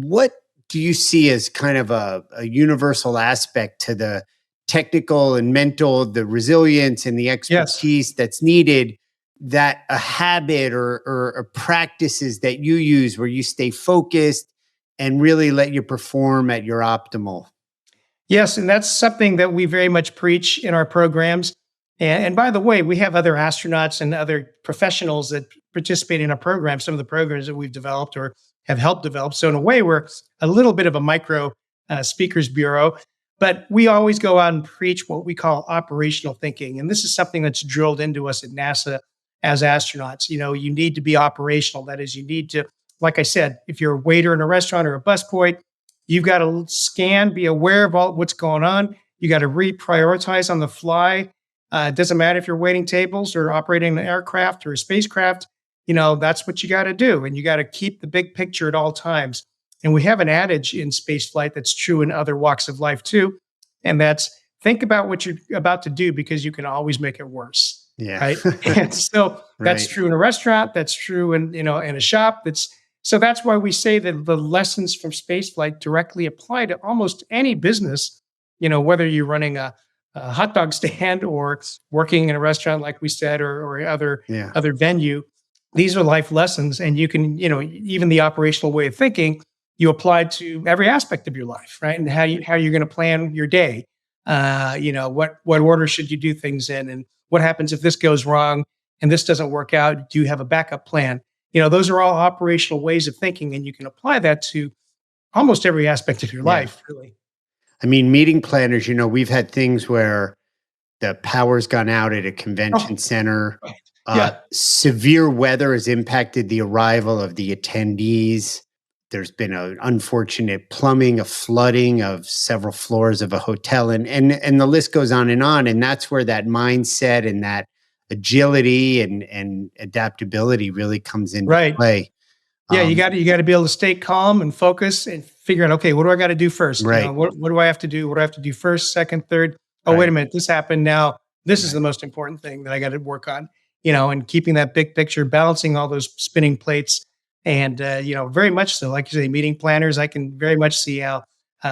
what do you see as kind of a universal aspect to the technical and mental, the resilience and the Yes. expertise that's needed, that a habit or a practices that you use where you stay focused and really let you perform at your optimal? Yes, and that's something that we very much preach in our programs. And by the way, we have other astronauts and other professionals that participate in our program, some of the programs that we've developed or have helped develop. So, in a way, we're a little bit of a micro speakers bureau, but we always go out and preach what we call operational thinking. And this is something that's drilled into us at NASA as astronauts. You need to be operational. That is, you need to, like I said, if you're a waiter in a restaurant or a busboy, you've got to scan, be aware of all what's going on. You got to reprioritize on the fly. It doesn't matter if you're waiting tables or operating an aircraft or a spacecraft. That's what you got to do. And you got to keep the big picture at all times. And we have an adage in space flight that's true in other walks of life too. And that's think about what you're about to do because you can always make it worse. Yeah. Right. And so that's Right. true in a restaurant. That's true in a shop. So that's why we say that the lessons from spaceflight directly apply to almost any business, whether you're running a hot dog stand or working in a restaurant, like we said, or Yeah. other venue. These are life lessons. And you can, even the operational way of thinking, you apply to every aspect of your life, right? And how you're going to plan your day. What order should you do things in? And what happens if this goes wrong and this doesn't work out? Do you have a backup plan? Those are all operational ways of thinking, and you can apply that to almost every aspect of your life, really. I mean, meeting planners, we've had things where the power's gone out at a convention center. Right. Yeah. Severe weather has impacted the arrival of the attendees. There's been an unfortunate plumbing, a flooding of several floors of a hotel, and the list goes on. And that's where that mindset and that agility and adaptability really comes into Right. play. Yeah, you got to be able to stay calm and focus and figure out, okay, what do I got to do first? Right. What do I have to do? What do I have to do first, second, third? Oh, wait a minute, this happened. Now this is the most important thing that I got to work on. And keeping that big picture, balancing all those spinning plates, and very much so, like you say, meeting planners. I can very much see how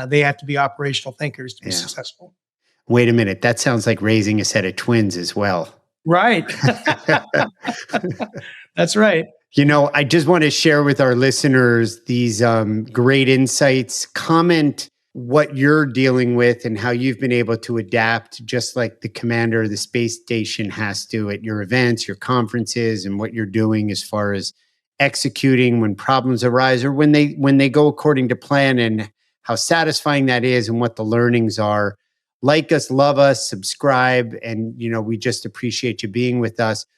they have to be operational thinkers to be successful. Wait a minute, that sounds like raising a set of twins as well. Right. That's right. I just want to share with our listeners these great insights. Comment what you're dealing with and how you've been able to adapt, just like the commander of the space station has to at your events, your conferences, and what you're doing as far as executing when problems arise or when they go according to plan, and how satisfying that is and what the learnings are. Like us, love us, subscribe, and we just appreciate you being with us.